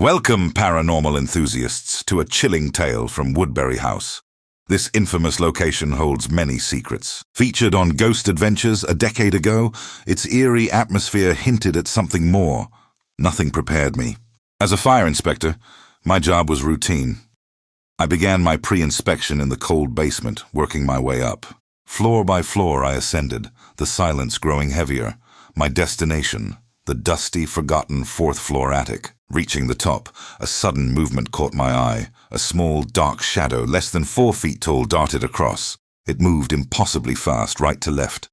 Welcome, paranormal enthusiasts, to a chilling tale from Woodbury House. This infamous location holds many secrets. Featured on Ghost Adventures a decade ago, its eerie atmosphere hinted at something more. Nothing prepared me. As a fire inspector, my job was routine. I began my pre-inspection in the cold basement, working my way up. Floor by floor I ascended, the silence growing heavier. My destination, the dusty, forgotten fourth-floor attic. Reaching the top, a sudden movement caught my eye. A small, dark shadow, less than 4 feet tall, darted across. It moved impossibly fast, right to left.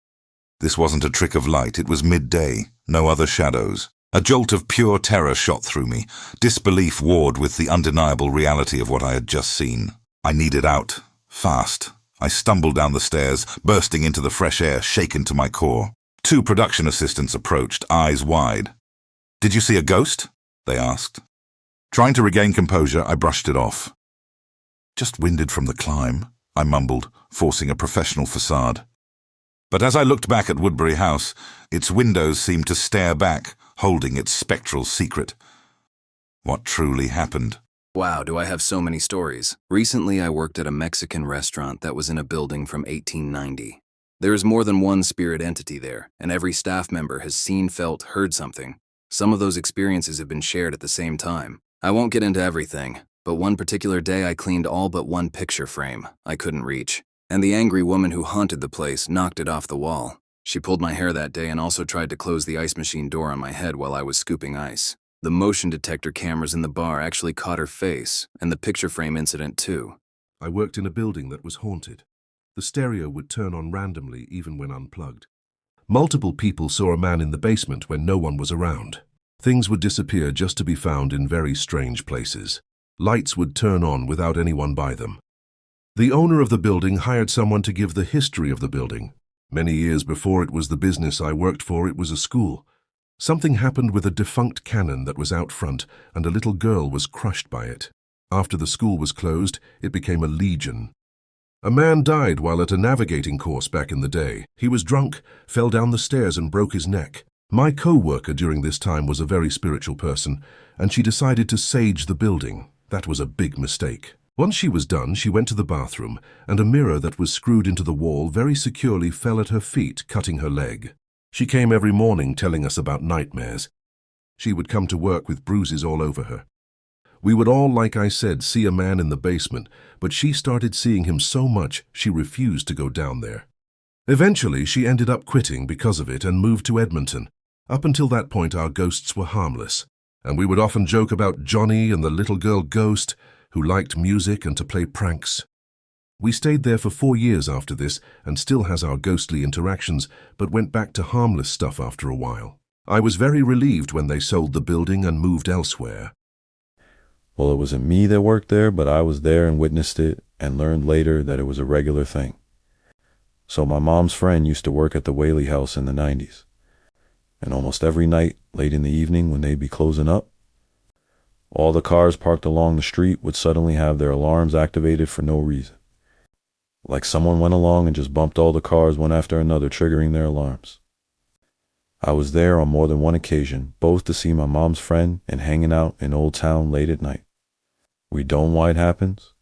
This wasn't a trick of light, it was midday, no other shadows. A jolt of pure terror shot through me. Disbelief warred with the undeniable reality of what I had just seen. I needed out. Fast. I stumbled down the stairs, bursting into the fresh air, shaken to my core. 2 production assistants approached, eyes wide. "Did you see a ghost?" they asked. Trying to regain composure, I brushed it off. "Just winded from the climb," I mumbled, forcing a professional facade. But as I looked back at Woodbury House, its windows seemed to stare back, holding its spectral secret. What truly happened? Wow, do I have so many stories. Recently, I worked at a Mexican restaurant that was in a building from 1890. There is more than one spirit entity there, and every staff member has seen, felt, heard something. Some of those experiences have been shared at the same time. I won't get into everything, but one particular day I cleaned all but one picture frame I couldn't reach, and the angry woman who haunted the place knocked it off the wall. She pulled my hair that day and also tried to close the ice machine door on my head while I was scooping ice. The motion detector cameras in the bar actually caught her face, and the picture frame incident too. I worked in a building that was haunted. The stereo would turn on randomly even when unplugged. Multiple people saw a man in the basement when no one was around. Things would disappear just to be found in very strange places. Lights would turn on without anyone by them. The owner of the building hired someone to give the history of the building. Many years before it was the business I worked for, it was a school. Something happened with a defunct cannon that was out front, and a little girl was crushed by it. After the school was closed, it became a legion. A man died while at a navigating course back in the day. He was drunk, fell down the stairs and broke his neck. My co-worker during this time was a very spiritual person, and she decided to sage the building. That was a big mistake. Once she was done, she went to the bathroom, and a mirror that was screwed into the wall very securely fell at her feet, cutting her leg. She came every morning telling us about nightmares. She would come to work with bruises all over her. We would all, like I said, see a man in the basement, but she started seeing him so much she refused to go down there. Eventually, she ended up quitting because of it and moved to Edmonton. Up until that point, our ghosts were harmless, and we would often joke about Johnny and the little girl ghost who liked music and to play pranks. We stayed there for 4 years after this and still has our ghostly interactions, but went back to harmless stuff after a while. I was very relieved when they sold the building and moved elsewhere. Well, it wasn't me that worked there, but I was there and witnessed it and learned later that it was a regular thing. So my mom's friend used to work at the Whaley House in the 90s. And almost every night, late in the evening when they'd be closing up, all the cars parked along the street would suddenly have their alarms activated for no reason. Like someone went along and just bumped all the cars one after another, triggering their alarms. I was there on more than one occasion, both to see my mom's friend and hanging out in Old Town late at night. We don't know why it happens.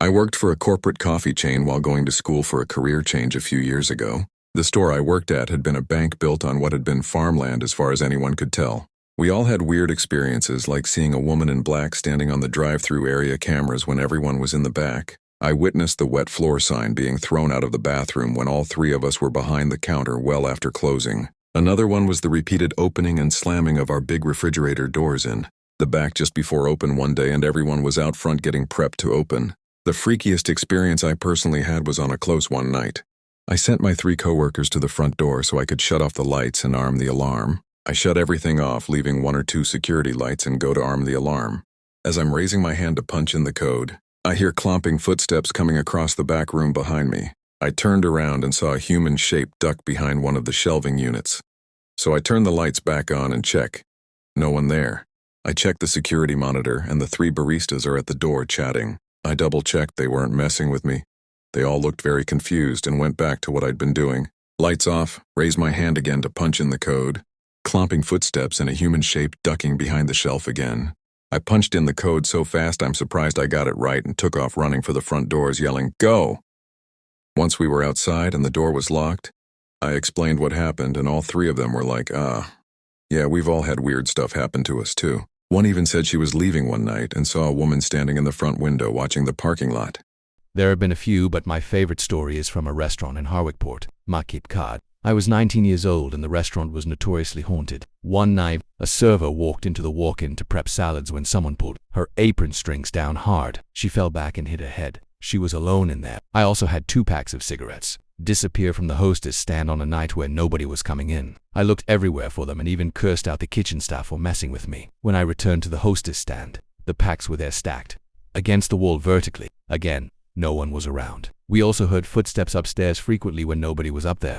I worked for a corporate coffee chain while going to school for a career change a few years ago. The store I worked at had been a bank built on what had been farmland as far as anyone could tell. We all had weird experiences, like seeing a woman in black standing on the drive-through area cameras when everyone was in the back. I witnessed the wet floor sign being thrown out of the bathroom when all 3 of us were behind the counter well after closing. Another one was the repeated opening and slamming of our big refrigerator doors in the back just before open one day, and everyone was out front getting prepped to open. The freakiest experience I personally had was on a close one night. I sent my 3 coworkers to the front door so I could shut off the lights and arm the alarm. I shut everything off, leaving 1 or 2 security lights, and go to arm the alarm. As I'm raising my hand to punch in the code, I hear clomping footsteps coming across the back room behind me. I turned around and saw a human shape duck behind one of the shelving units. So I turned the lights back on and check. No one there. I checked the security monitor, and the 3 baristas are at the door chatting. I double-checked they weren't messing with me. They all looked very confused and went back to what I'd been doing. Lights off, raised my hand again to punch in the code. Clomping footsteps and a human shape ducking behind the shelf again. I punched in the code so fast I'm surprised I got it right and took off running for the front doors yelling, "Go!" Once we were outside and the door was locked, I explained what happened and all three of them were like, yeah, we've all had weird stuff happen to us too. One even said she was leaving one night and saw a woman standing in the front window watching the parking lot. There have been a few, but my favorite story is from a restaurant in Harwickport, Makip Card. I was 19 years old and the restaurant was notoriously haunted. One night, a server walked into the walk-in to prep salads when someone pulled her apron strings down hard. She fell back and hit her head. She was alone in there. I also had 2 packs of cigarettes disappear from the hostess stand on a night where nobody was coming in. I looked everywhere for them and even cursed out the kitchen staff for messing with me. When I returned to the hostess stand, the packs were there stacked against the wall vertically. Again, no one was around. We also heard footsteps upstairs frequently when nobody was up there.